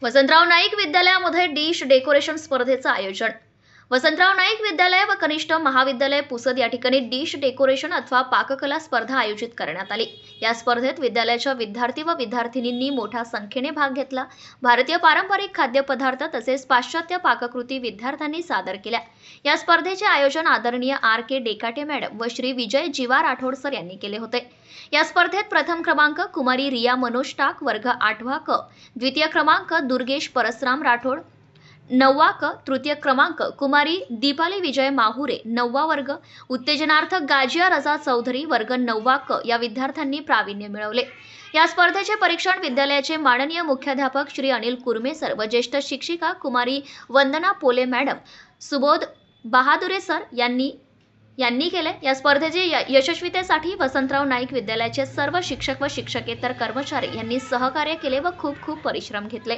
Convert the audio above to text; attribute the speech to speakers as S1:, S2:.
S1: वसंतराव नाईक विद्यालयामध्ये dish decoration स्पर्धेचं आयोजन। वसंतराव नाईक विद्यालय व कनिष्ठ महाविद्यालय पुसद या ठिकाणी डिश डेकोरेशन अथवा पाककला स्पर्धा आयोजित करण्यात आली। या स्पर्धेत विद्यालयाच्या विद्यार्थी व विद्यार्थिनींनी मोठ्या संख्येने भाग घेतला। भारतीय पारंपरिक खाद्यपदार्थ तसेच पाश्चात्य पाककृती विद्यार्थ्यांनी सादर केल्या। या स्पर्धेचे आयोजन आदरणीय R.K. डेकाटे मॅडम व श्री विजय जीवा राठोड सर यांनी केले होते। या स्पर्धेत प्रथम क्रमांक कुमारी रिया मनोज टाक वर्ग 8वा क, द्वितीय क्रमांक दुर्गेश परसराम राठोड 9वा क, तृतीय क्रमांक कुमारी दीपाली विजय माहुरे 9वा वर्ग, उत्तेजनार्थ गाजिया रजा चौधरी वर्ग 9वा क या विद्यार्थ्यांनी प्रावीण्य मिळवले। या स्पर्धेचे परीक्षण विद्यालयाचे माननीय मुख्याध्यापक श्री अनिल कुर्मे सर व ज्येष्ठ शिक्षिका कुमारी वंदना पोले मॅडम, सुबोध बहादुरे सर यांनी केले। या स्पर्धेचे यशस्वीतेसाठी वसंतराव नाईक विद्यालयाचे सर्व शिक्षक व शिक्षकेतर कर्मचारी यांनी सहकार्य केले व खूप परिश्रम घेतले।